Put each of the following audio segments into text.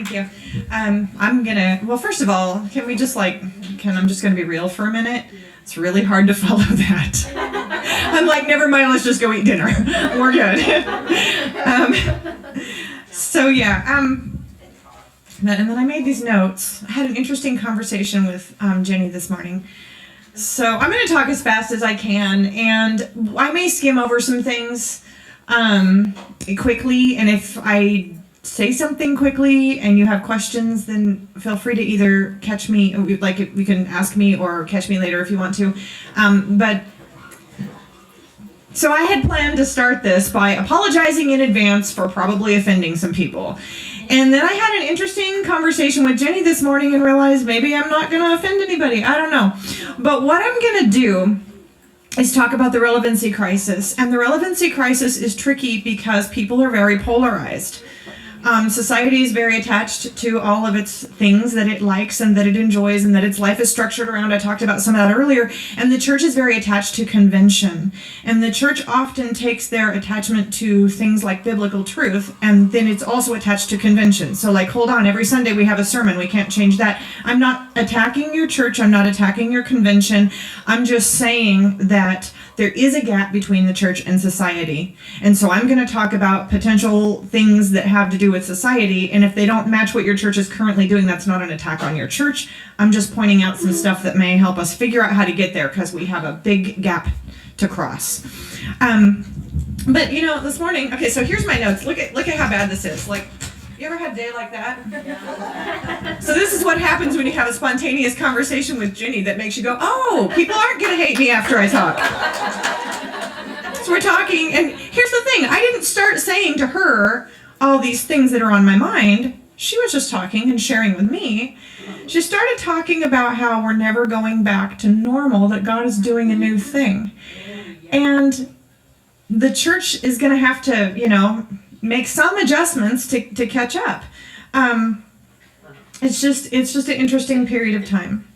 Thank you. Well, first of all, I'm just gonna be real for a minute. It's really hard to follow that. I'm like, never mind, let's just go eat dinner. We're good. And then I made these notes. I had an interesting conversation with Jenny this morning. So I'm going to talk as fast as I can, and I may skim over some things quickly, and if I say something quickly and you have questions, then feel free to either catch me, like you can ask me or catch me later if you want to. So I had planned to start this by apologizing in advance for probably offending some people. And then I had an interesting conversation with Jenny this morning and realized maybe I'm not going to offend anybody. I don't know. But what I'm going to do is talk about the relevancy crisis. And the relevancy crisis is tricky because people are very polarized. Society is very attached to all of its things that it likes and that it enjoys and that its life is structured around. I talked about some of that earlier. And the church is very attached to convention. And the church often takes their attachment to things like biblical truth, and then it's also attached to convention. So like, hold on, every Sunday we have a sermon. We can't change that. I'm not attacking your church. I'm not attacking your convention. I'm just saying that there is a gap between the church and society. And so I'm going to talk about potential things that have to do with society. And if they don't match what your church is currently doing, that's not an attack on your church. I'm just pointing out some stuff that may help us figure out how to get there, because we have a big gap to cross. But this morning, okay, so here's my notes. Look at how bad this is. Like, you ever had a day like that? So this is what happens when you have a spontaneous conversation with Ginny that makes you go, oh, people aren't going to hate me after I talk. So we're talking, and here's the thing. I didn't start saying to her all these things that are on my mind. She was just talking and sharing with me. She started talking about how we're never going back to normal, that God is doing a new thing. And the church is going to have to, make some adjustments to catch up. It's just an interesting period of time.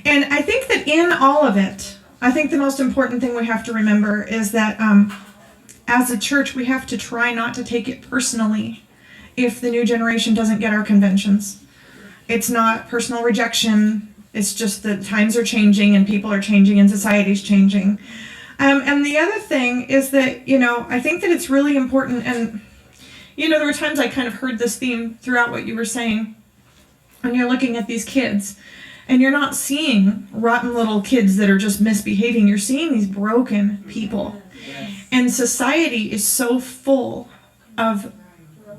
And I think that in all of it, I think the most important thing we have to remember is that as a church, we have to try not to take it personally if the new generation doesn't get our conventions. It's not personal rejection. It's just that times are changing and people are changing and society's changing. And the other thing is that, I think that it's really important, and there were times I kind of heard this theme throughout what you were saying. When you're looking at these kids, and you're not seeing rotten little kids that are just misbehaving. You're seeing these broken people. And society is so full of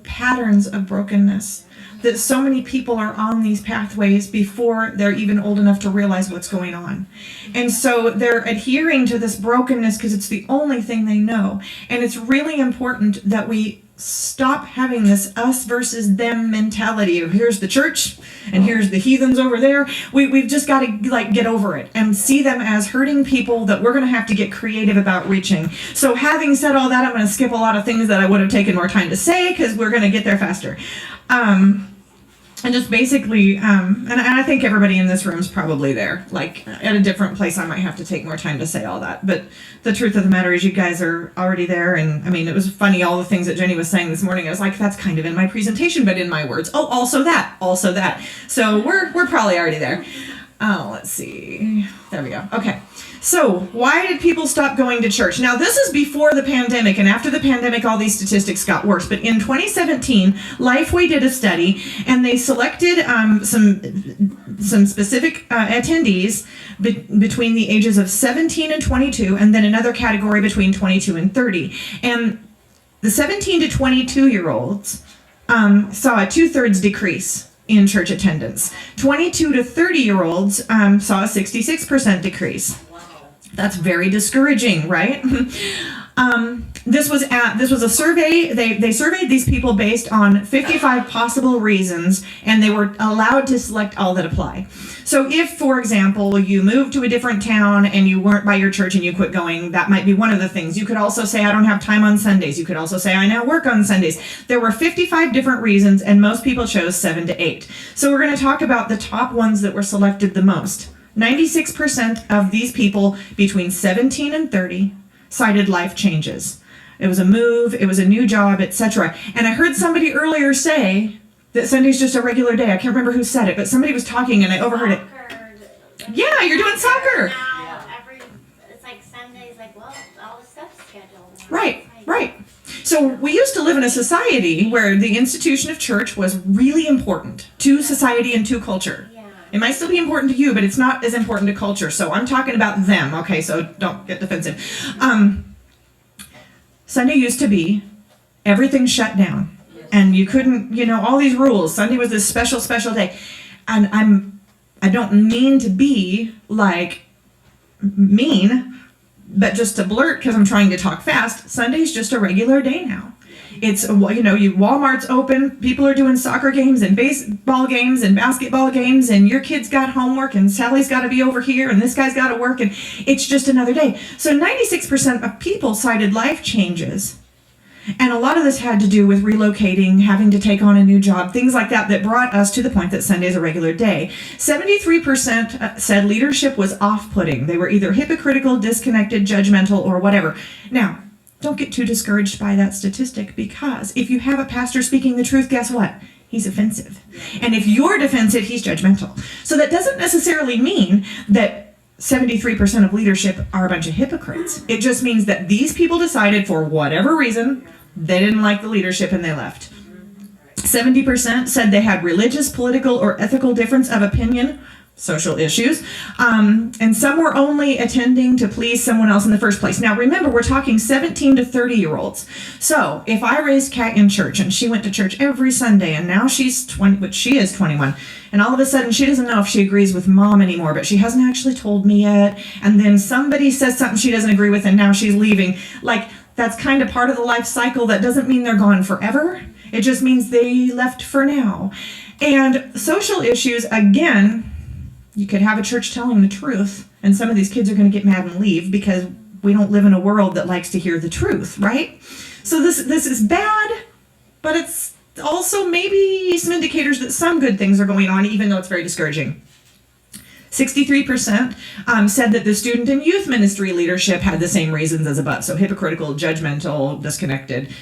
patterns of brokenness that so many people are on these pathways before they're even old enough to realize what's going on. And so they're adhering to this brokenness because it's the only thing they know. And it's really important that we stop having this us versus them mentality of here's the church and here's the heathens over there. We've just got to get over it and see them as hurting people that we're going to have to get creative about reaching. So having said all that, I'm going to skip a lot of things that I would have taken more time to say because we're going to get there faster. And just basically, and I think everybody in this room is probably there. Like, at a different place, I might have to take more time to say all that. But the truth of the matter is you guys are already there. And, it was funny, all the things that Jenny was saying this morning. I was like, that's kind of in my presentation, but in my words. Oh, also that. So we're probably already there. Oh, let's see. There we go. Okay. So why did people stop going to church? Now, this is before the pandemic, and after the pandemic, all these statistics got worse. But in 2017, Lifeway did a study, and they selected some specific attendees between the ages of 17 and 22, and then another category between 22 and 30. And the 17 to 22-year-olds saw a 2/3 decrease in church attendance. 22 to 30-year-olds saw a 66% decrease. That's very discouraging, right? This was a survey. They surveyed these people based on 55 possible reasons, and they were allowed to select all that apply. So if, for example, you moved to a different town and you weren't by your church and you quit going, that might be one of the things. You could also say, I don't have time on Sundays. You could also say, I now work on Sundays. There were 55 different reasons, and most people chose 7 to 8. So we're going to talk about the top ones that were selected the most. 96% of these people between 17 and 30 cited life changes. It was a move, it was a new job, etc. And I heard somebody earlier say That Sunday's just a regular day. I can't remember who said it, but somebody was talking and I overheard it. Yeah, you're doing soccer. Now, it's like Sunday's like, well, all the stuff's scheduled. Right, right. So we used to live in a society where the institution of church was really important to society and to culture. Yeah. It might still be important to you, but it's not as important to culture. So I'm talking about them, okay? So don't get defensive. Sunday used to be everything shut down. And you couldn't, all these rules. Sunday was this special, special day. And I don't mean to be like mean, but just to blurt because I'm trying to talk fast, Sunday's just a regular day now. It's, Walmart's open, people are doing soccer games and baseball games and basketball games, and your kid's got homework, and Sally's got to be over here, and this guy's got to work, and it's just another day. So 96% of people cited life changes. And a lot of this had to do with relocating, having to take on a new job, things like that brought us to the point that Sunday is a regular day. 73% said leadership was off-putting. They were either hypocritical, disconnected, judgmental, or whatever. Now, don't get too discouraged by that statistic, because if you have a pastor speaking the truth, guess what? He's offensive. And if you're defensive, he's judgmental. So that doesn't necessarily mean that 73% of leadership are a bunch of hypocrites. It just means that these people decided for whatever reason they didn't like the leadership and they left. 70% said they had religious, political, or ethical difference of opinion, social issues, and some were only attending to please someone else in the first place. Now remember, we're talking 17 to 30-year-olds. So if I raised Kat in church and she went to church every Sunday and now she's 20, but she is 21, and all of a sudden she doesn't know if she agrees with mom anymore, but she hasn't actually told me yet, and then somebody says something she doesn't agree with and now she's leaving, like that's kind of part of the life cycle. That doesn't mean they're gone forever. It just means they left for now. And social issues, again, you could have a church telling the truth, and some of these kids are going to get mad and leave because we don't live in a world that likes to hear the truth, right? So this is bad, but it's also maybe some indicators that some good things are going on, even though it's very discouraging. 63% said that the student and youth ministry leadership had the same reasons as above, so hypocritical, judgmental, disconnected.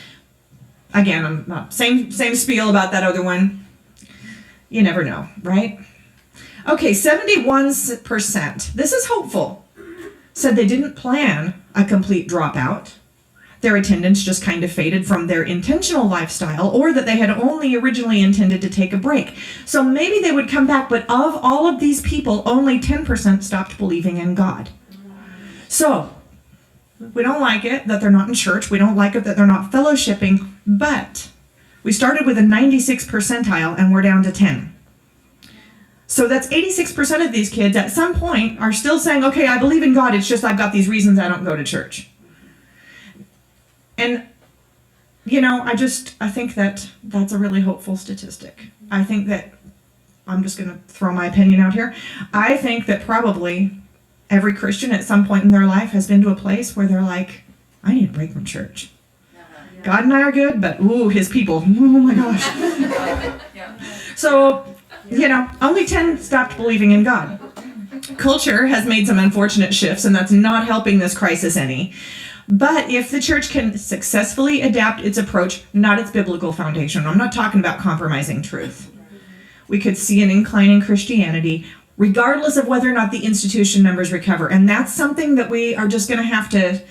Again, I'm not same spiel about that other one. You never know, right? Okay, 71%, this is hopeful, said they didn't plan a complete dropout. Their attendance just kind of faded from their intentional lifestyle, or that they had only originally intended to take a break. So maybe they would come back, but of all of these people, only 10% stopped believing in God. So we don't like it that they're not in church. We don't like it that they're not fellowshipping, but we started with a 96th percentile and we're down to 10. So that's 86% of these kids at some point are still saying, okay, I believe in God, it's just I've got these reasons I don't go to church. And, I think that that's a really hopeful statistic. I think that, I'm just going to throw my opinion out here, I think that probably every Christian at some point in their life has been to a place where they're like, I need a break from church. God and I are good, but his people, oh my gosh. So, only 10 stopped believing in God. Culture has made some unfortunate shifts, and that's not helping this crisis any. But if the church can successfully adapt its approach, not its biblical foundation, I'm not talking about compromising truth, we could see an incline in Christianity, regardless of whether or not the institution numbers recover. And that's something that we are just going to have to,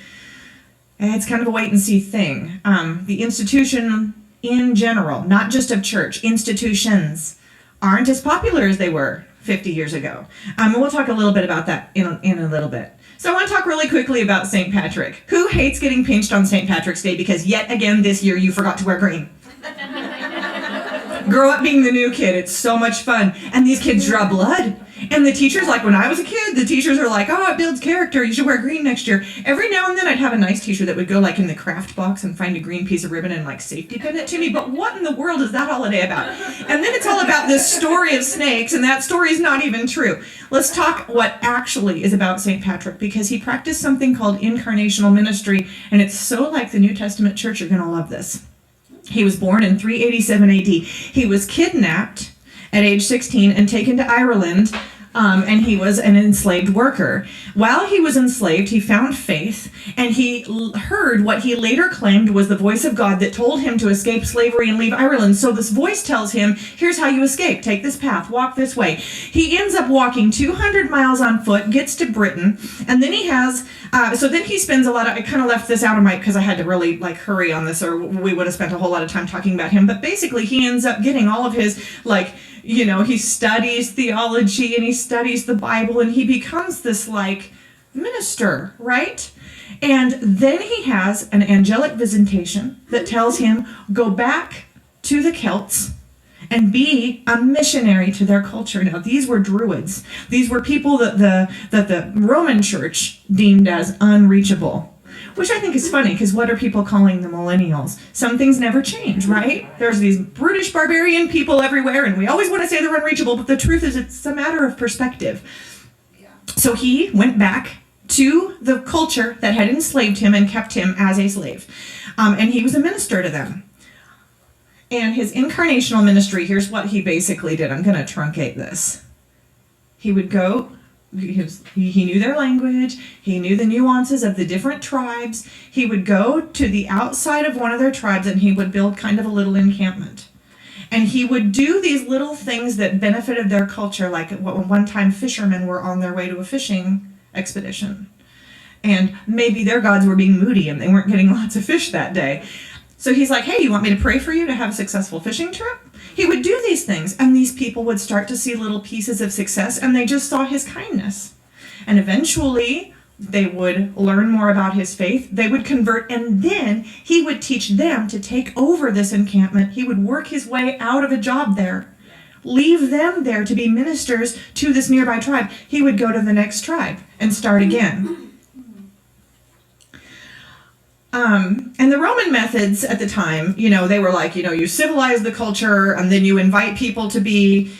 it's kind of a wait and see thing. The institution in general, not just of church, institutions aren't as popular as they were 50 years ago. And we'll talk a little bit about that in a little bit. So I want to talk really quickly about St. Patrick. Who hates getting pinched on St. Patrick's Day because yet again this year you forgot to wear green? Grow up being the new kid. It's so much fun. And these kids draw blood. And the teachers, like when I was a kid, the teachers are like, oh, it builds character. You should wear green next year. Every now and then I'd have a nice teacher that would go like in the craft box and find a green piece of ribbon and like safety pin it to me. But what in the world is that holiday about? And then it's all about this story of snakes, and that story is not even true. Let's talk what actually is about St. Patrick, because he practiced something called incarnational ministry, and it's so like the New Testament church, you're going to love this. He was born in 387 AD. He was kidnapped at age 16 and taken to Ireland And he was an enslaved worker. While he was enslaved, he found faith, and he heard what he later claimed was the voice of God that told him to escape slavery and leave Ireland. So this voice tells him, here's how you escape. Take this path, walk this way. He ends up walking 200 miles on foot, gets to Britain, and then he has, then he spends a lot of, I kind of left this out of my, because I had to really hurry on this, or we would have spent a whole lot of time talking about him. But basically he ends up getting all of his, he studies theology and he studies the Bible, and he becomes this minister, right? And then he has an angelic visitation that tells him, go back to the Celts and be a missionary to their culture. Now, these were Druids. These were people that the Roman Church deemed as unreachable. Which I think is funny, because what are people calling the millennials? Some things never change, right? There's these brutish barbarian people everywhere, and we always want to say they're unreachable, but the truth is it's a matter of perspective. Yeah. So he went back to the culture that had enslaved him and kept him as a slave. And he was a minister to them. And his incarnational ministry, here's what he basically did. I'm going to truncate this. He would go... He knew their language. He knew the nuances of the different tribes. He would go to the outside of one of their tribes and he would build kind of a little encampment. And he would do these little things that benefited their culture, like one time fishermen were on their way to a fishing expedition. And maybe their gods were being moody and they weren't getting lots of fish that day. So he's like, hey, you want me to pray for you to have a successful fishing trip? He would do these things, and these people would start to see little pieces of success, and they just saw his kindness. And eventually, they would learn more about his faith, they would convert, and then he would teach them to take over this encampment. He would work his way out of a job there, leave them there to be ministers to this nearby tribe. He would go to the next tribe and start again. And the Roman methods at the time, they were you civilize the culture, and then you invite people to be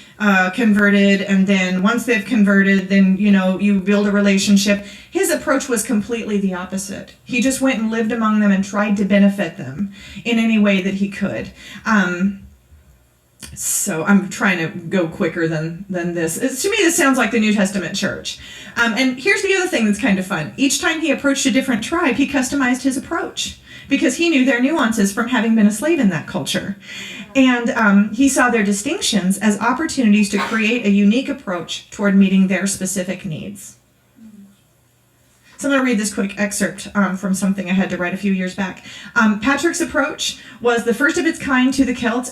converted, and then once they've converted, then, you build a relationship. His approach was completely the opposite. He just went and lived among them and tried to benefit them in any way that he could. So I'm trying to go quicker than this. To me, this sounds like the New Testament church. And here's the other thing that's kind of fun. Each time he approached a different tribe, he customized his approach because he knew their nuances from having been a slave in that culture. And he saw their distinctions as opportunities to create a unique approach toward meeting their specific needs. So I'm going to read this quick excerpt from something I had to write a few years back. Patrick's approach was the first of its kind to the Celts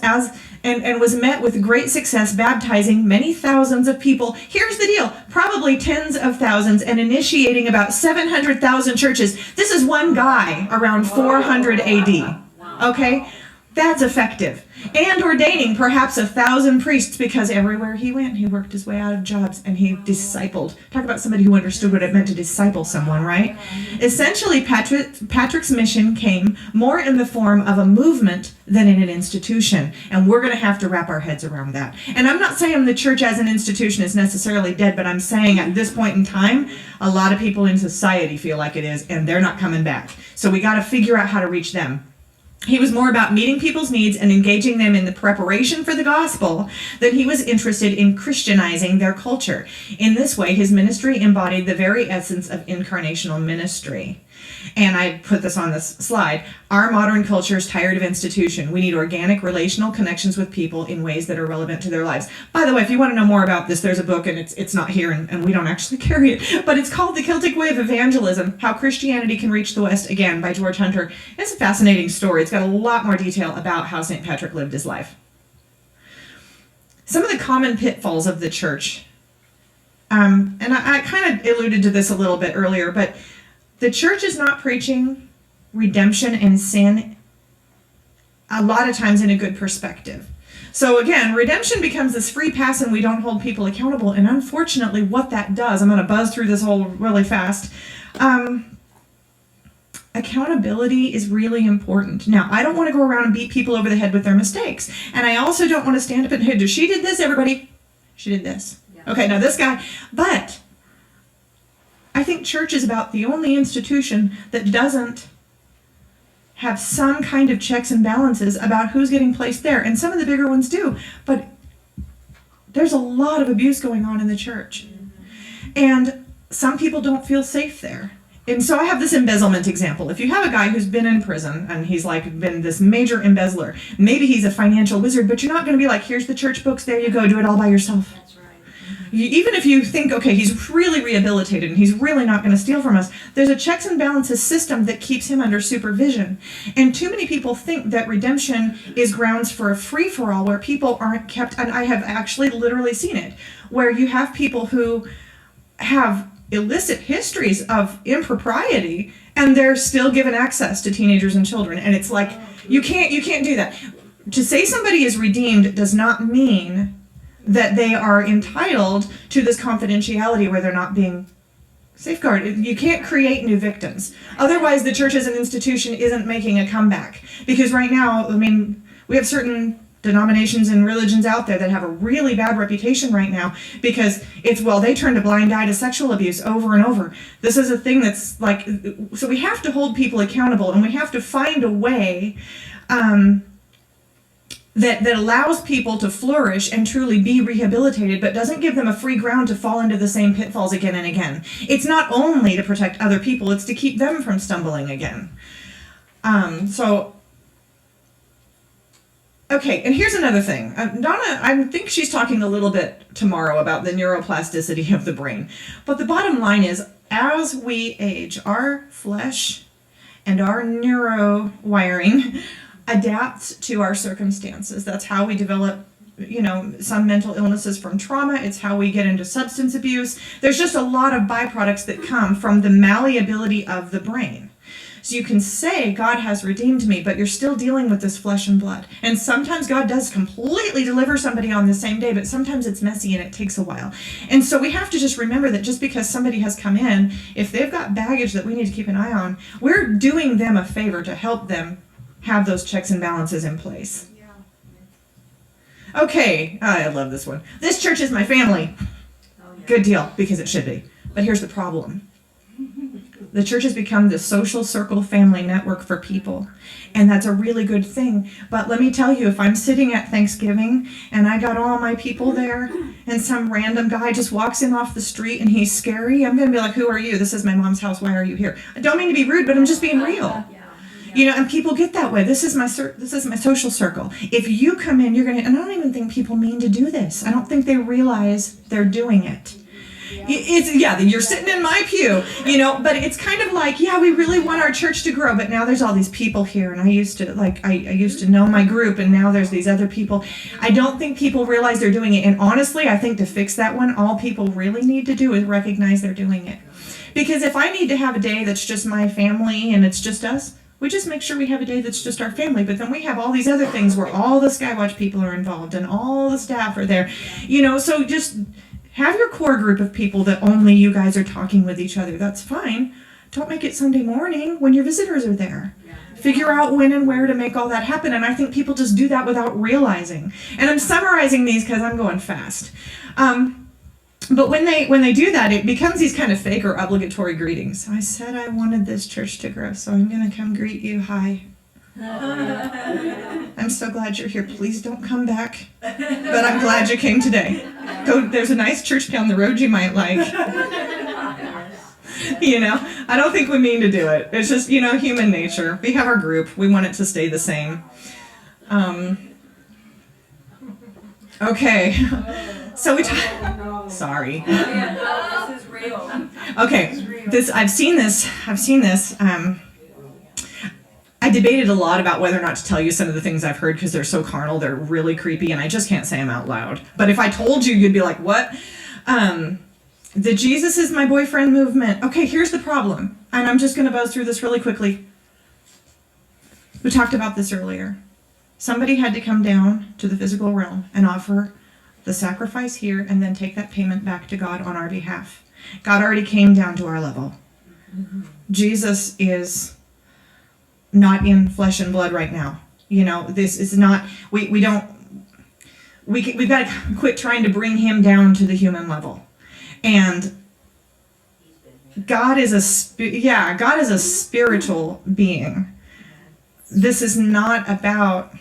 and was met with great success, baptizing many thousands of people. Here's the deal, probably tens of thousands, and initiating about 700,000 churches. This is one guy around 400 AD. Okay? That's effective. And ordaining perhaps 1,000 priests, because everywhere he went, he worked his way out of jobs and he discipled. Talk about somebody who understood what it meant to disciple someone, right? Essentially, Patrick's mission came more in the form of a movement than in an institution. And we're going to have to wrap our heads around that. And I'm not saying the church as an institution is necessarily dead, but I'm saying at this point in time, a lot of people in society feel like it is, and they're not coming back. So we got to figure out how to reach them. He was more about meeting people's needs and engaging them in the preparation for the gospel than he was interested in Christianizing their culture. In this way, his ministry embodied the very essence of incarnational ministry. And I put this on this slide. Our modern culture is tired of institution. We need organic relational connections with people in ways that are relevant to their lives. By the way, if you want to know more about this, there's a book, and it's not here, and we don't actually carry it, but it's called The Celtic Way of Evangelism, How Christianity Can Reach the West, again, by George Hunter. It's a fascinating story. It's got a lot more detail about how St. Patrick lived his life. Some of the common pitfalls of the church, and I kind of alluded to this a little bit earlier, but the church is not preaching redemption and sin a lot of times in a good perspective. So again, redemption becomes this free pass and we don't hold people accountable. And unfortunately, what that does, I'm going to buzz through this whole really fast. Accountability is really important. Now, I don't want to go around and beat people over the head with their mistakes. And I also don't want to stand up and, hey, she did this, everybody. She did this. Yeah. Okay, now this guy. But I think church is about the only institution that doesn't have some kind of checks and balances about who's getting placed there. And some of the bigger ones do. But there's a lot of abuse going on in the church. And some people don't feel safe there. And so I have this embezzlement example. If you have a guy who's been in prison and he's like been this major embezzler, maybe he's a financial wizard, but you're not going to be like, here's the church books, there you go, do it all by yourself. That's right. Even if you think, okay, he's really rehabilitated and he's really not going to steal from us, there's a checks and balances system that keeps him under supervision. And too many people think that redemption is grounds for a free-for-all where people aren't kept, and I have actually literally seen it, where you have people who have illicit histories of impropriety and they're still given access to teenagers and children. And it's like, you can't do that. To say somebody is redeemed does not mean that they are entitled to this confidentiality where they're not being safeguarded. You can't create new victims. Otherwise, the church as an institution isn't making a comeback. Because right now, I mean, we have certain denominations and religions out there that have a really bad reputation right now because it's, well, they turned a blind eye to sexual abuse over and over. This is a thing that's like, so we have to hold people accountable, and we have to find a way that allows people to flourish and truly be rehabilitated, but doesn't give them a free ground to fall into the same pitfalls again and again. It's not only to protect other people, it's to keep them from stumbling again. Okay, and here's another thing. Donna, I think she's talking a little bit tomorrow about the neuroplasticity of the brain. But the bottom line is, as we age, our flesh and our neuro wiring adapts to our circumstances. That's how we develop, some mental illnesses from trauma. It's how we get into substance abuse. There's just a lot of byproducts that come from the malleability of the brain. So you can say, God has redeemed me, but you're still dealing with this flesh and blood. And sometimes God does completely deliver somebody on the same day, but sometimes it's messy and it takes a while. And so we have to just remember that just because somebody has come in, if they've got baggage that we need to keep an eye on, we're doing them a favor to help them have those checks and balances in place. Okay, I love this one. This church is my family. Good deal, because it should be. But here's the problem. The church has become this social circle family network for people. And that's a really good thing. But let me tell you, if I'm sitting at Thanksgiving and I got all my people there and some random guy just walks in off the street and he's scary, I'm going to be like, who are you? This is my mom's house. Why are you here? I don't mean to be rude, but I'm just being real. And people get that way. This is my social circle. If you come in, you're going to, and I don't even think people mean to do this. I don't think they realize they're doing it. You're sitting in my pew, but it's kind of like, we really want our church to grow, but now there's all these people here, and I used to know my group, and now there's these other people. I don't think people realize they're doing it, and honestly, I think to fix that one, all people really need to do is recognize they're doing it. Because if I need to have a day that's just my family and it's just us, we just make sure we have a day that's just our family, but then we have all these other things where all the Skywatch people are involved and all the staff are there, so just have your core group of people that only you guys are talking with each other. That's fine. Don't make it Sunday morning when your visitors are there. Figure out when and where to make all that happen, and I think people just do that without realizing. And I'm summarizing these because I'm going fast. But when they do that, it becomes these kind of fake or obligatory greetings. I said I wanted this church to grow, so I'm going to come greet you. Hi. I'm so glad you're here. Please don't come back. But I'm glad you came today. There's a nice church down the road you might like. I don't think we mean to do it. It's just, human nature. We have our group. We want it to stay the same. Okay. So sorry. This is real. Okay. I've seen this. I debated a lot about whether or not to tell you some of the things I've heard because they're so carnal, they're really creepy, and I just can't say them out loud. But if I told you, you'd be like, what? The Jesus is my boyfriend movement. Okay, here's the problem. And I'm just going to buzz through this really quickly. We talked about this earlier. Somebody had to come down to the physical realm and offer the sacrifice here and then take that payment back to God on our behalf. God already came down to our level. Jesus is not in flesh and blood right now. This is not, we've got to quit trying to bring him down to the human level. And God is a spiritual being. This is not about,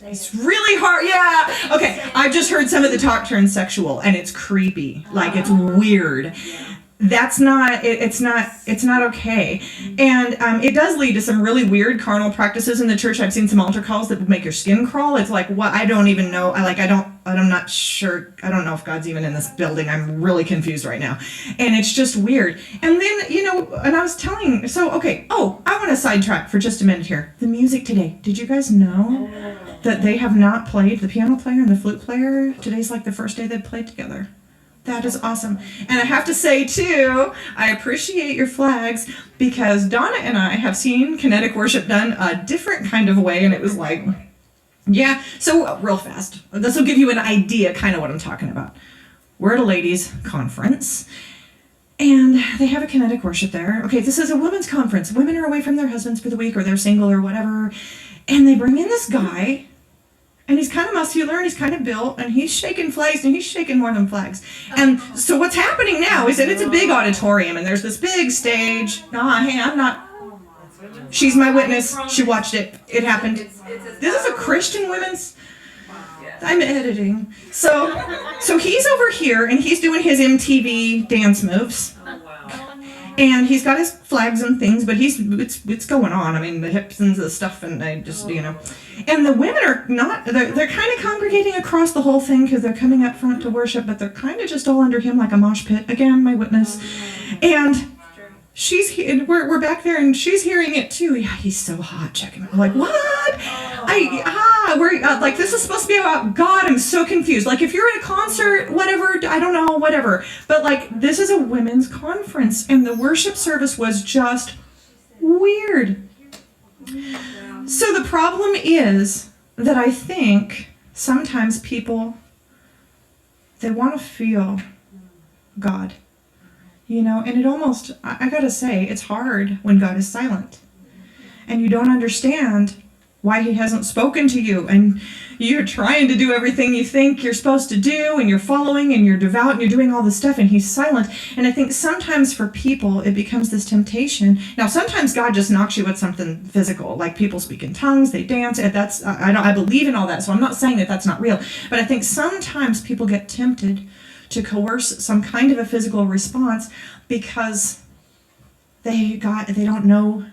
It's really hard. Yeah. Okay. I've just heard some of the talk turn sexual, and it's creepy. Like, it's weird. That's not, it's not okay. And it does lead to some really weird carnal practices in the church. I've seen some altar calls that would make your skin crawl. It's like, what? I don't even know. I'm not sure. I don't know if God's even in this building. I'm really confused right now. And it's just weird. And then, and I was telling, I want to sidetrack for just a minute here. The music today. Did you guys know that they have not played, the piano player and the flute player? Today's like the first day they've played together. That is awesome. And I have to say, too, I appreciate your flags because Donna and I have seen kinetic worship done a different kind of way, and it was like, yeah. So real fast, this will give you an idea kind of what I'm talking about. We're at a ladies' conference, and they have a kinetic worship there. Okay, this is a women's conference. Women are away from their husbands for the week, or they're single or whatever, and they bring in this guy. And he's kind of muscular, and he's kind of built, and he's shaking flags, and he's shaking more than flags. And so what's happening now is that it's a big auditorium, and there's this big stage. Hey, I'm not. She's my witness. She watched it. It happened. This is a Christian women's. I'm editing. So he's over here, and he's doing his MTV dance moves. And he's got his flags and things, but it's going on. I mean, the hips and the stuff, and I just, And the women are not, they're kind of congregating across the whole thing because they're coming up front to worship, but they're kind of just all under him like a mosh pit. Again, my witness. And we're back there, and she's hearing it too. Yeah, he's so hot. Check him out. I'm like, what? Like, this is supposed to be about God. I'm so confused. Like, if you're at a concert, whatever, I don't know, whatever. But like, this is a women's conference, and the worship service was just weird. So the problem is that I think sometimes people, they want to feel God. And it almost, I gotta say, it's hard when God is silent. And you don't understand why he hasn't spoken to you. And you're trying to do everything you think you're supposed to do, and you're following, and you're devout, and you're doing all this stuff, and he's silent. And I think sometimes for people, it becomes this temptation. Now, sometimes God just knocks you with something physical, like people speak in tongues, they dance, and I believe in all that, so I'm not saying that that's not real. But I think sometimes people get tempted to coerce some kind of a physical response because they don't know,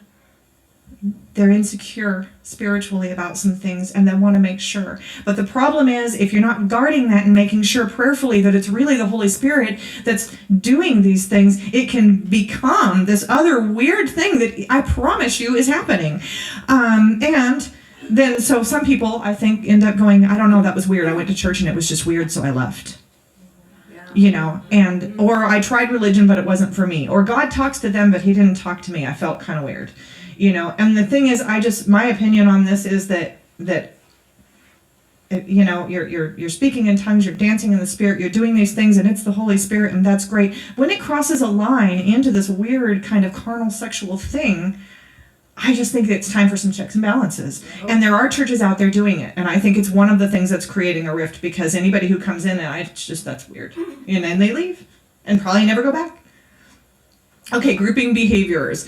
they're insecure spiritually about some things, and they want to make sure. But the problem is, if you're not guarding that and making sure prayerfully that it's really the Holy Spirit that's doing these things, it can become this other weird thing that I promise you is happening. And then, so some people, I think, end up going, I don't know, that was weird. I went to church and it was just weird, so I left. Or I tried religion, but it wasn't for me. Or God talks to them, but he didn't talk to me. I felt kind of weird, And the thing is, my opinion on this is that you're speaking in tongues, you're dancing in the Spirit, you're doing these things, and it's the Holy Spirit, and that's great. When it crosses a line into this weird kind of carnal sexual thing, I just think it's time for some checks and balances. And there are churches out there doing it. And I think it's one of the things that's creating a rift, because anybody who comes in, that's weird. And they leave and probably never go back. Okay, grouping behaviors.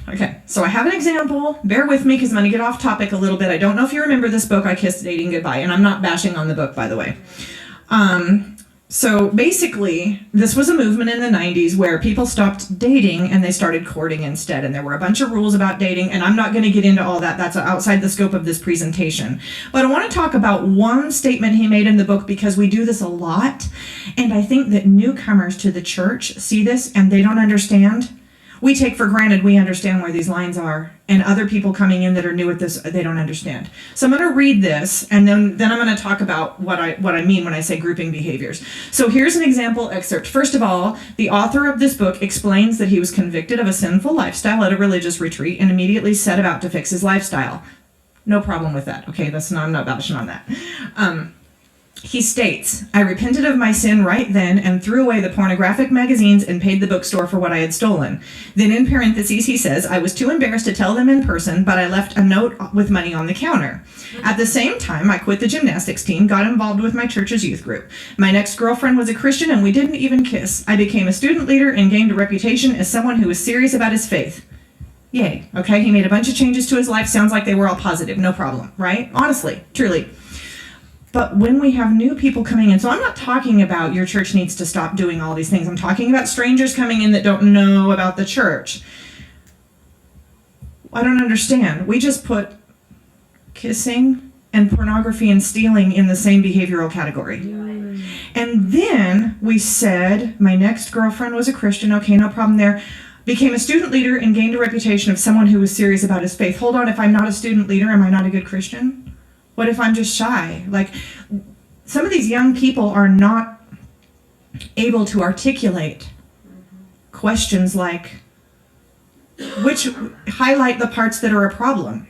Okay, so I have an example. Bear with me because I'm going to get off topic a little bit. I don't know if you remember this book, I Kissed Dating Goodbye. And I'm not bashing on the book, by the way. So basically, this was a movement in the 90s where people stopped dating and they started courting instead. And there were a bunch of rules about dating, and I'm not going to get into all that. That's outside the scope of this presentation. But I want to talk about one statement he made in the book, because we do this a lot. And I think that newcomers to the church see this and they don't understand. We take for granted we understand where these lines are, and other people coming in that are new at this, they don't understand. So I'm going to read this, and then I'm going to talk about what I mean when I say grouping behaviors. So here's an example excerpt. First of all, the author of this book explains that he was convicted of a sinful lifestyle at a religious retreat and immediately set about to fix his lifestyle. No problem with that. Okay, I'm not bashing on that. He states, I repented of my sin right then and threw away the pornographic magazines and paid the bookstore for what I had stolen. Then in parentheses, he says, I was too embarrassed to tell them in person, but I left a note with money on the counter. At the same time, I quit the gymnastics team, got involved with my church's youth group. My next girlfriend was a Christian, and we didn't even kiss. I became a student leader and gained a reputation as someone who was serious about his faith. Yay. Okay, he made a bunch of changes to his life. Sounds like they were all positive. No problem, right? Honestly, truly. But when we have new people coming in, so I'm not talking about your church needs to stop doing all these things. I'm talking about strangers coming in that don't know about the church. I don't understand. We just put kissing and pornography and stealing in the same behavioral category. And then we said, my next girlfriend was a Christian. Okay, no problem there. Became a student leader and gained a reputation of someone who was serious about his faith. Hold on, if I'm not a student leader, am I not a good Christian? What if I'm just shy? Like, some of these young people are not able to articulate questions like, which highlight the parts that are a problem.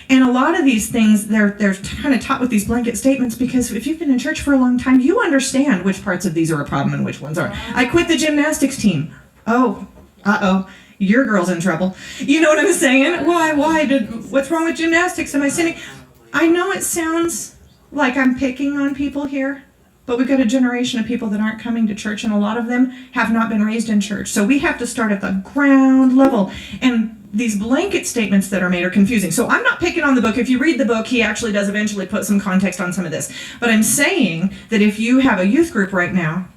And a lot of these things, they're kind of taught with these blanket statements because if you've been in church for a long time, you understand which parts of these are a problem and which ones aren't. I quit the gymnastics team. Oh, your girl's in trouble. You know what I'm saying? Why? What's wrong with gymnastics? Am I sinning? I know it sounds like I'm picking on people here, but we've got a generation of people that aren't coming to church, and a lot of them have not been raised in church. So we have to start at the ground level. And these blanket statements that are made are confusing. So I'm not picking on the book. If you read the book, he actually does eventually put some context on some of this. But I'm saying that if you have a youth group right now,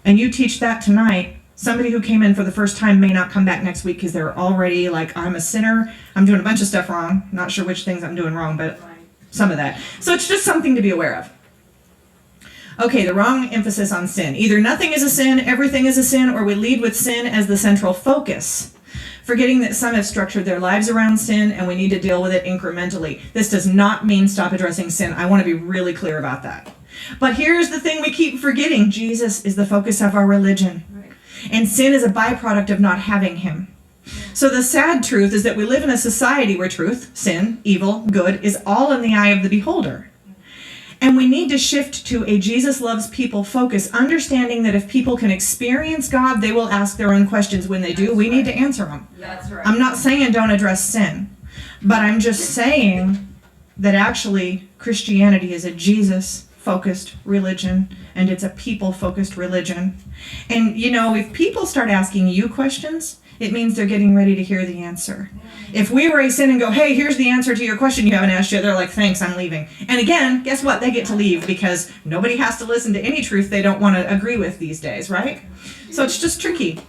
and you teach that tonight, somebody who came in for the first time may not come back next week because they're already like, I'm a sinner, I'm doing a bunch of stuff wrong. Not sure which things I'm doing wrong, but some of that. So it's just something to be aware of. Okay, the wrong emphasis on sin. Either nothing is a sin, everything is a sin, or we lead with sin as the central focus, forgetting that some have structured their lives around sin and we need to deal with it incrementally. This does not mean stop addressing sin. I want to be really clear about that. But here's the thing we keep forgetting. Jesus is the focus of our religion. Right. And sin is a byproduct of not having him. So the sad truth is that we live in a society where truth, sin, evil, good is all in the eye of the beholder. And we need to shift to a Jesus loves people focus, understanding that if people can experience God, they will ask their own questions. When they do, we need to answer them. That's right. I'm not saying don't address sin, but I'm just saying that actually Christianity is a Jesus-focused religion, and it's a people-focused religion. And, you know, if people start asking you questions, it means they're getting ready to hear the answer. If we race in and go, hey, here's the answer to your question you haven't asked yet, they're like, thanks, I'm leaving. And again, guess what? They get to leave because nobody has to listen to any truth they don't want to agree with these days, right? So it's just tricky.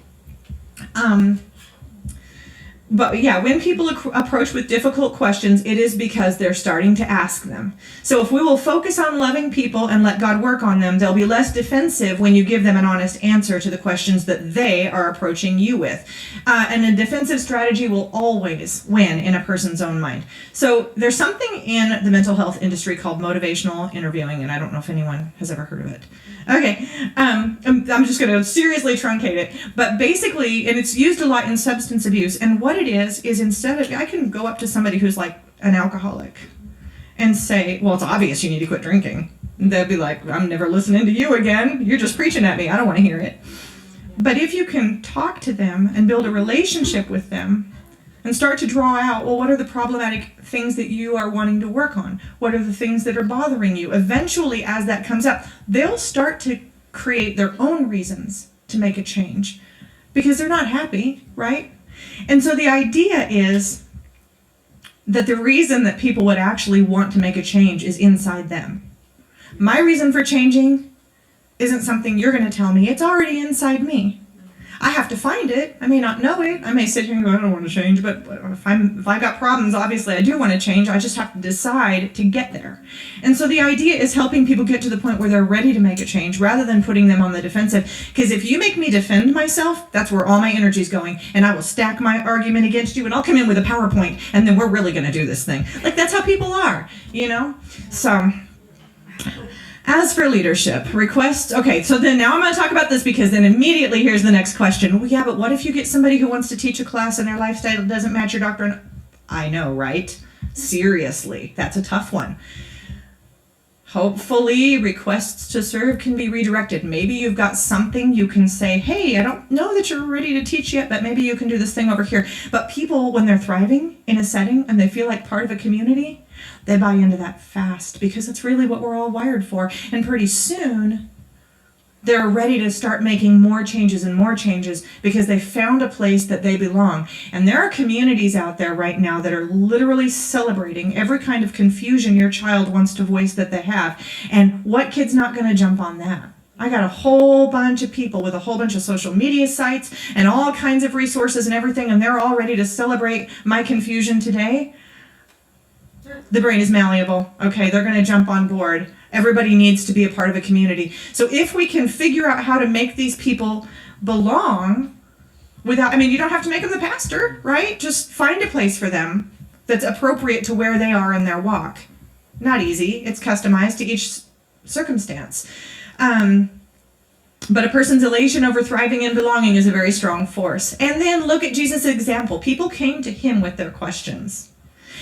But yeah, when people approach with difficult questions, it is because they're starting to ask them. So if we will focus on loving people and let God work on them, they'll be less defensive when you give them an honest answer to the questions that they are approaching you with. And a defensive strategy will always win in a person's own mind. So there's something in the mental health industry called motivational interviewing, and I don't know if anyone has ever heard of it. Okay, I'm just going to seriously truncate it. But basically, and it's used a lot in substance abuse, and what it is instead of, I can go up to somebody who's like an alcoholic and say, well, it's obvious you need to quit drinking. And they'll be like, I'm never listening to you again. You're just preaching at me. I don't want to hear it. But if you can talk to them and build a relationship with them and start to draw out, well, what are the problematic things that you are wanting to work on? What are the things that are bothering you? Eventually, as that comes up, they'll start to create their own reasons to make a change because they're not happy, right? And so the idea is that the reason that people would actually want to make a change is inside them. My reason for changing isn't something you're going to tell me. It's already inside me. I have to find it. I may not know it. I may sit here and go, I don't want to change, but if I got problems, obviously I do want to change. I just have to decide to get there. And so the idea is helping people get to the point where they're ready to make a change rather than putting them on the defensive. Because if you make me defend myself, that's where all my energy is going. And I will stack my argument against you and I'll come in with a PowerPoint and then we're really going to do this thing. Like that's how people are, you know? So as for leadership, requests, okay, so then now I'm going to talk about this because then immediately here's the next question. Well, yeah, but what if you get somebody who wants to teach a class and their lifestyle doesn't match your doctrine? I know, right? Seriously, that's a tough one. Hopefully, requests to serve can be redirected. Maybe you've got something you can say, hey, I don't know that you're ready to teach yet, but maybe you can do this thing over here. But people, when they're thriving in a setting and they feel like part of a community, they buy into that fast because it's really what we're all wired for. And pretty soon, They're ready to start making more changes and more changes because they found a place that they belong. And there are communities out there right now that are literally celebrating every kind of confusion your child wants to voice that they have. And what kid's not going to jump on that? I got a whole bunch of people with a whole bunch of social media sites and all kinds of resources and everything, and they're all ready to celebrate my confusion today. The brain is malleable. Okay, they're going to jump on board. Everybody needs to be a part of a community. So if we can figure out how to make these people belong without, you don't have to make them the pastor, right? Just find a place for them that's appropriate to where they are in their walk. Not easy. It's customized to each circumstance. But a person's elation over thriving and belonging is a very strong force. And then look at Jesus' example. People came to him with their questions.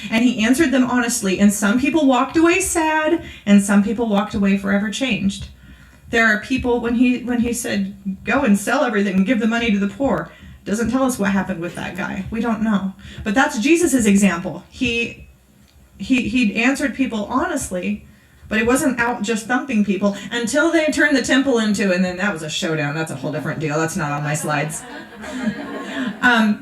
And he answered them honestly, and some people walked away sad, and some people walked away forever changed. There are people, when he said, go and sell everything and give the money to the poor, doesn't tell us what happened with that guy. We don't know. But that's Jesus' example. He answered people honestly, but he wasn't out just thumping people until they turned the temple into, and then that was a showdown. That's a whole different deal. That's not on my slides.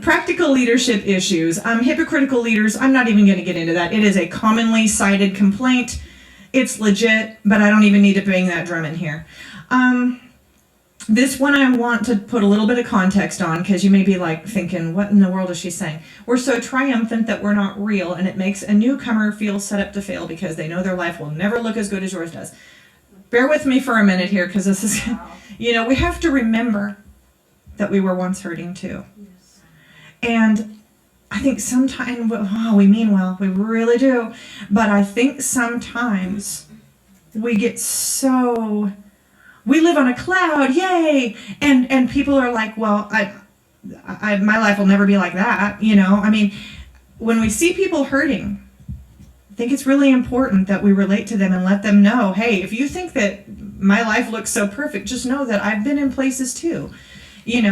Practical leadership issues. Hypocritical leaders, I'm not even going to get into that. It is a commonly cited complaint. It's legit, but I don't even need to bang that drum in here. This one I want to put a little bit of context on, because you may be like thinking, what in the world is she saying? We're so triumphant that we're not real, and it makes a newcomer feel set up to fail because they know their life will never look as good as yours does. Bear with me for a minute here, because this is, we have to remember that we were once hurting too. Yes. And I think sometimes, we mean well, we really do, but I think sometimes we get so... We live on a cloud, yay! And people are like, well, my life will never be like that, When we see people hurting, I think it's really important that we relate to them and let them know, hey, if you think that my life looks so perfect, just know that I've been in places too. And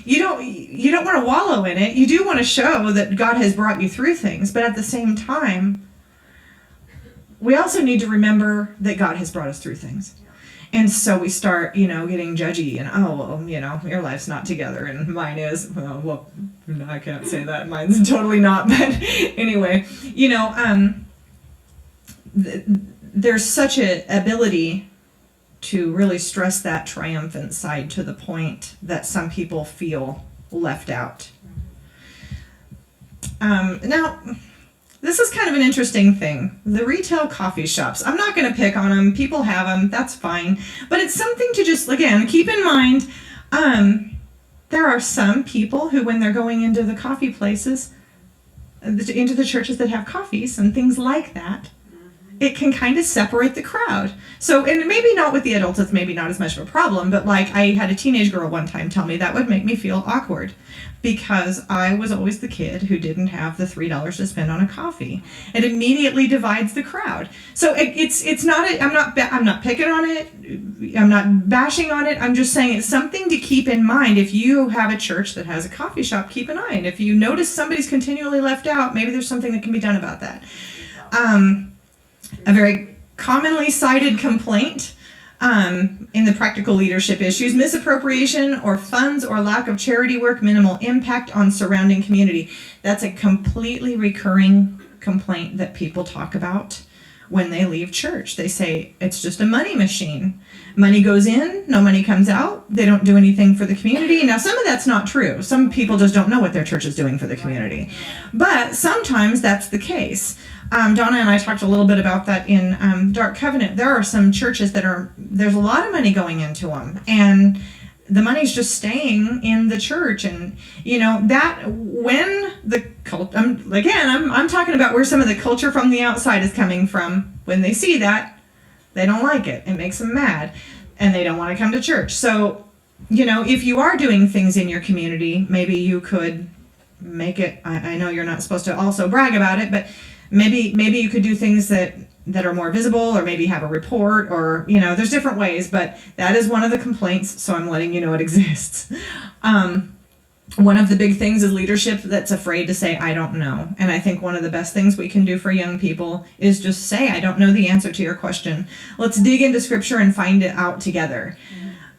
you don't want to wallow in it. You do want to show that God has brought you through things, but at the same time, we also need to remember that God has brought us through things. And so we start, getting judgy and, your life's not together and mine is. Well, I can't say that. Mine's totally not. But anyway, there's such an ability to really stress that triumphant side to the point that some people feel left out. Now, this is kind of an interesting thing. The retail coffee shops. I'm not going to pick on them. People have them. That's fine. But it's something to just, again, keep in mind. There are some people who, when they're going into the coffee places, into the churches that have coffees and things like that, it can kind of separate the crowd. So, and maybe not with the adults, it's maybe not as much of a problem, but like I had a teenage girl one time tell me that would make me feel awkward because I was always the kid who didn't have the $3 to spend on a coffee. It immediately divides the crowd. So it's not, I'm not picking on it. I'm not bashing on it. I'm just saying it's something to keep in mind. If you have a church that has a coffee shop, keep an eye. And if you notice somebody's continually left out, maybe there's something that can be done about that. A very commonly cited complaint in the practical leadership issues: misappropriation or funds or lack of charity work, minimal impact on surrounding community. That's a completely recurring complaint that people talk about when they leave church. They say it's just a money machine. Money goes in, no money comes out. They don't do anything for the community. Now, some of that's not true. Some people just don't know what their church is doing for the community. But sometimes that's the case. Donna and I talked a little bit about that in Dark Covenant. There are some churches there's a lot of money going into them, and the money's just staying in the church. And that when the cult, I'm talking about where some of the culture from the outside is coming from. When they see that, they don't like it. It makes them mad, and they don't want to come to church. So if you are doing things in your community, maybe you could make it. I know you're not supposed to also brag about it, but maybe you could do things that are more visible, or maybe have a report, or there's different ways, but that is one of the complaints, so I'm letting you know it exists. One of the big things is leadership that's afraid to say, I don't know. And I think one of the best things we can do for young people is just say, I don't know the answer to your question. Let's dig into scripture and find it out together.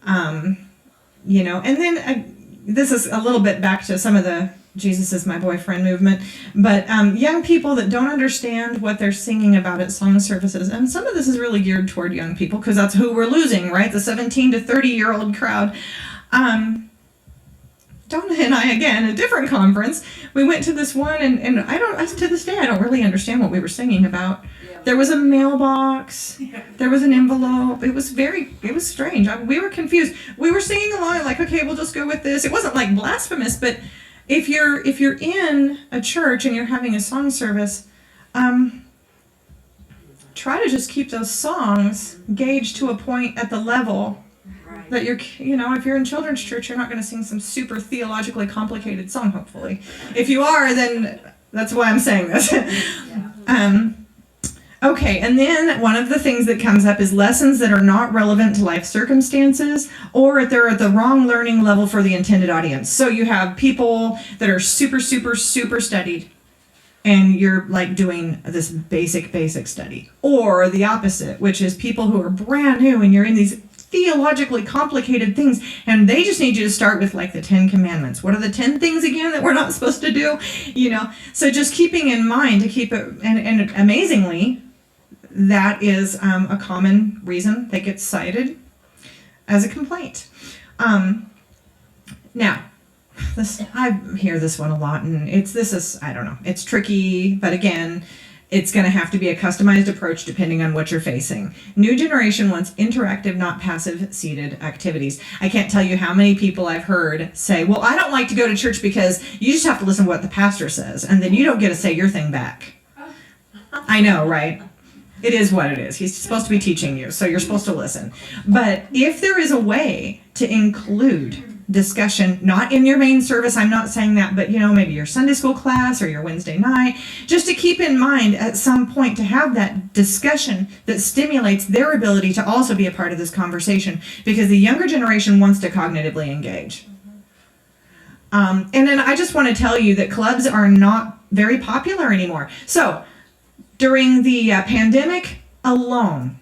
You know, and then this is a little bit back to some of the Jesus is my boyfriend movement, but young people that don't understand what they're singing about at song services, and some of this is really geared toward young people because that's who we're losing, right? The 17 to 30-year-old crowd. Donna and I, again, a different conference, we went to this one, and to this day, I don't really understand what we were singing about. Yeah. There was a mailbox, there was an envelope, it was strange. We were confused. We were singing along, like, okay, we'll just go with this. It wasn't like blasphemous, but if you're in a church and you're having a song service, try to just keep those songs gauged to a point at the level that if you're in children's church, you're not going to sing some super theologically complicated song, hopefully. If you are, then that's why I'm saying this. Okay, and then one of the things that comes up is lessons that are not relevant to life circumstances, or they're at the wrong learning level for the intended audience. So you have people that are super, super, super studied, and you're like doing this basic study. Or the opposite, which is people who are brand new, and you're in these theologically complicated things, and they just need you to start with like the 10 commandments. What are the 10 things again that we're not supposed to do? So just keeping in mind to keep it, and amazingly, that is a common reason that gets cited as a complaint. Now, I hear this one a lot, and I don't know, it's tricky, but again, it's going to have to be a customized approach depending on what you're facing. New generation wants interactive, not passive, seated activities. I can't tell you how many people I've heard say, well, I don't like to go to church because you just have to listen to what the pastor says, and then you don't get to say your thing back. I know, right? It is what it is. He's supposed to be teaching you, so you're supposed to listen. But if there is a way to include discussion, not in your main service, I'm not saying that, but maybe your Sunday school class or your Wednesday night, just to keep in mind at some point to have that discussion that stimulates their ability to also be a part of this conversation, because the younger generation wants to cognitively engage. And then I just want to tell you that clubs are not very popular anymore. So during the pandemic alone,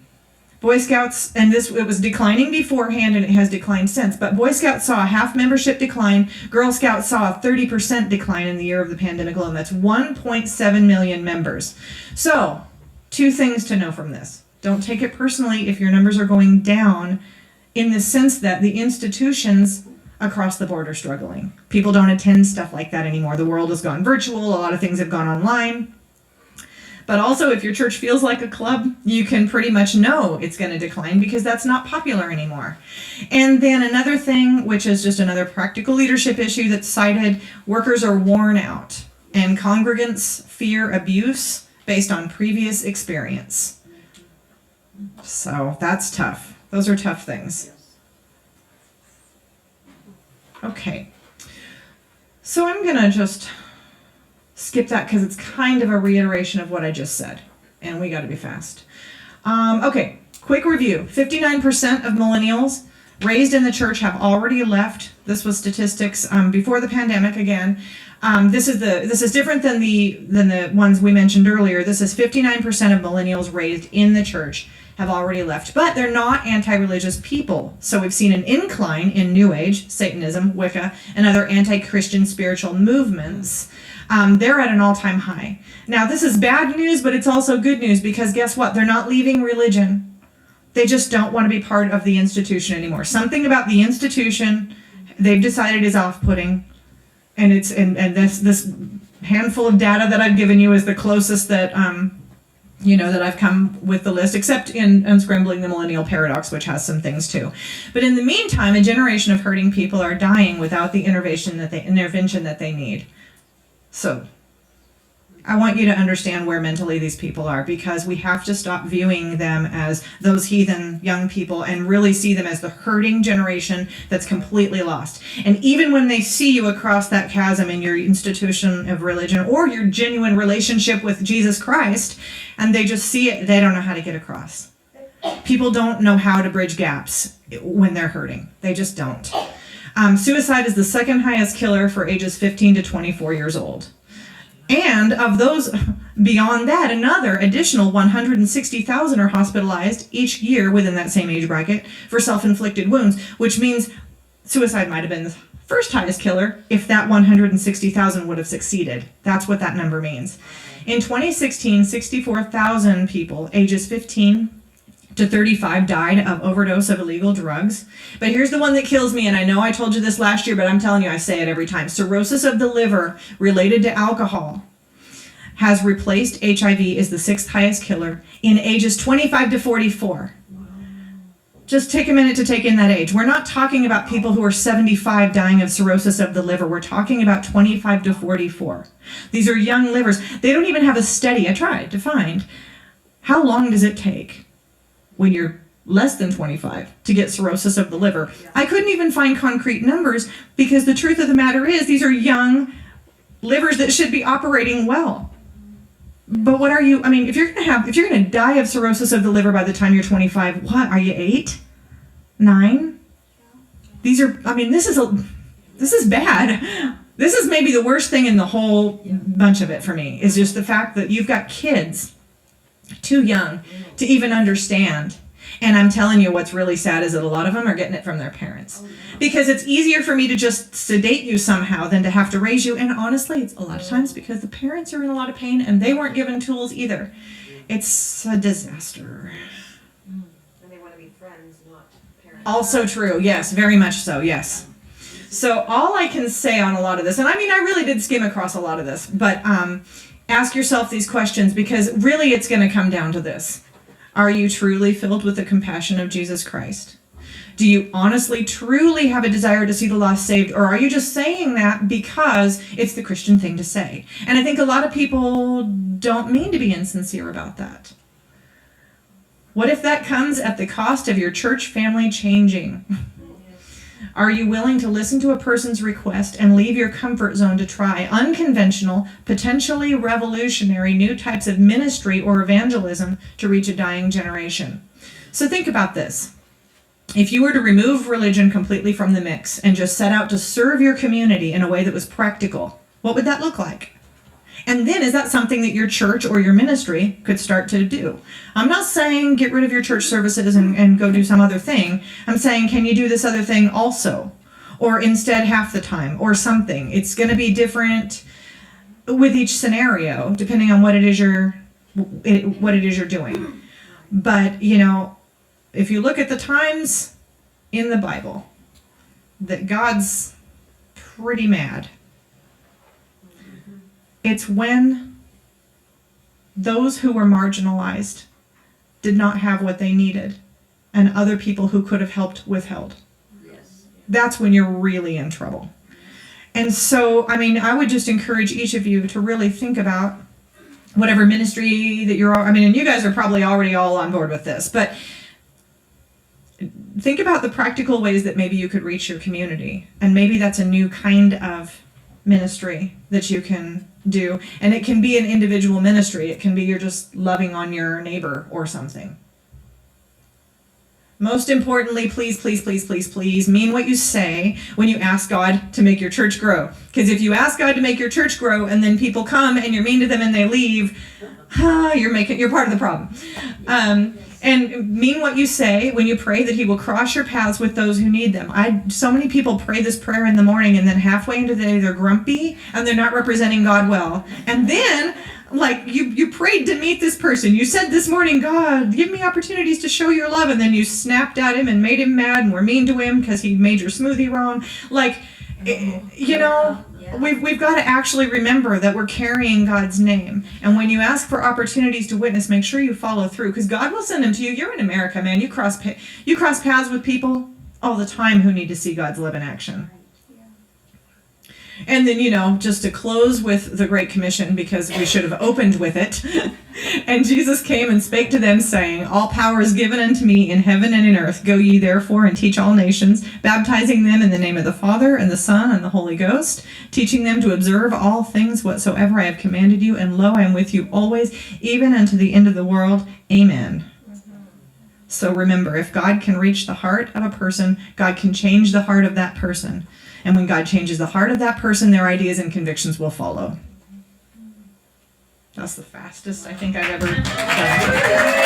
Boy Scouts, and it was declining beforehand and it has declined since, but Boy Scouts saw a half membership decline. Girl Scouts saw a 30% decline in the year of the pandemic alone. That's 1.7 million members. So, two things to know from this. Don't take it personally if your numbers are going down, in the sense that the institutions across the board are struggling. People don't attend stuff like that anymore. The world has gone virtual. A lot of things have gone online. But also, if your church feels like a club, you can pretty much know it's going to decline because that's not popular anymore. And then another thing, which is just another practical leadership issue that's cited, workers are worn out and congregants fear abuse based on previous experience. So that's tough. Those are tough things. Okay. So I'm going to just skip that because it's kind of a reiteration of what I just said, and we got to be fast. Okay, quick review. 59% of millennials raised in the church have already left. This was statistics before the pandemic again. This is different than the ones we mentioned earlier. This is 59% of millennials raised in the church have already left, but they're not anti-religious people. So we've seen an incline in New Age, Satanism, Wicca, and other anti-Christian spiritual movements. They're at an all-time high. Now, this is bad news, but it's also good news, because guess what? They're not leaving religion. They just don't want to be part of the institution anymore. Something about the institution they've decided is off-putting, and this handful of data that I've given you is the closest that that I've come with the list, except in Unscrambling the Millennial Paradox, which has some things too. But in the meantime, a generation of hurting people are dying without the intervention that they need. So I want you to understand where mentally these people are, because we have to stop viewing them as those heathen young people and really see them as the hurting generation that's completely lost. And even when they see you across that chasm in your institution of religion or your genuine relationship with Jesus Christ, and they just see it, they don't know how to get across. People don't know how to bridge gaps when they're hurting. They just don't. Suicide is the second highest killer for ages 15 to 24 years old. And of those beyond that, another additional 160,000 are hospitalized each year within that same age bracket for self-inflicted wounds, which means suicide might have been the first highest killer if that 160,000 would have succeeded. That's what that number means. In 2016, 64,000 people ages 15 to 35 died of overdose of illegal drugs. But here's the one that kills me, and I know I told you this last year, but I'm telling you, I say it every time. Cirrhosis of the liver related to alcohol has replaced HIV as the sixth highest killer in ages 25 to 44. Just take a minute to take in that age. We're not talking about people who are 75 dying of cirrhosis of the liver. We're talking about 25 to 44. These are young livers. They don't even have a study. I tried to find how long does it take when you're less than 25 to get cirrhosis of the liver. I couldn't even find concrete numbers because the truth of the matter is these are young livers that should be operating well. But what are you, I mean, if you're going to die of cirrhosis of the liver by the time you're 25, what, are you 8? 9? These are, I mean, this is bad. This is maybe the worst thing in the whole bunch of it for me, is just the fact that you've got kids too young to even understand. And I'm telling you, what's really sad is that a lot of them are getting it from their parents. Because it's easier for me to just sedate you somehow than to have to raise you. And honestly, it's a lot of times because the parents are in a lot of pain and they weren't given tools either. It's a disaster. And they want to be friends, not parents. Also true, yes, very much so, yes. So all I can say on a lot of this, and I mean, I really did skim across a lot of this, but ask yourself these questions, because really it's going to come down to this. Are you truly filled with the compassion of Jesus Christ? Do you honestly, truly have a desire to see the lost saved? Or are you just saying that because it's the Christian thing to say? And I think a lot of people don't mean to be insincere about that. What if that comes at the cost of your church family changing? Are you willing to listen to a person's request and leave your comfort zone to try unconventional, potentially revolutionary new types of ministry or evangelism to reach a dying generation? So think about this. If you were to remove religion completely from the mix and just set out to serve your community in a way that was practical, what would that look like? And then is that something that your church or your ministry could start to do? I'm not saying get rid of your church services and go do some other thing. I'm saying, can you do this other thing also? Or instead half the time or something. It's going to be different with each scenario depending on what it is you're doing. But, you know, if you look at the times in the Bible, that God's pretty mad. It's when those who were marginalized did not have what they needed and other people who could have helped withheld. Yes. That's when you're really in trouble. And so, I mean, I would just encourage each of you to really think about whatever ministry that you're, I mean, and you guys are probably already all on board with this, but think about the practical ways that maybe you could reach your community. And maybe that's a new kind of ministry that you can do. And it can be an individual ministry. It can be you're just loving on your neighbor or something. Most importantly, please, please, please, please, please mean what you say when you ask God to make your church grow. Because if you ask God to make your church grow and then people come and you're mean to them and they leave, you're part of the problem. And mean what you say when you pray that he will cross your paths with those who need them. So many people pray this prayer in the morning and then halfway into the day they're grumpy and they're not representing God well. And then, like, you prayed to meet this person. You said this morning, God, give me opportunities to show your love. And then you snapped at him and made him mad and were mean to him because he made your smoothie wrong. Like, you know, we've got to actually remember that we're carrying God's name. And when you ask for opportunities to witness, make sure you follow through, because God will send them to you. You're in America, man. You cross paths with people all the time who need to see God's love in action. And then, you know, just to close with the Great Commission, because we should have opened with it. And Jesus came and spake to them, saying, all power is given unto me in heaven and in earth. Go ye therefore and teach all nations, baptizing them in the name of the Father and the Son and the Holy Ghost, teaching them to observe all things whatsoever I have commanded you. And lo, I am with you always, even unto the end of the world. Amen. So remember, if God can reach the heart of a person, God can change the heart of that person. And when God changes the heart of that person, their ideas and convictions will follow. That's the fastest I think I've ever done.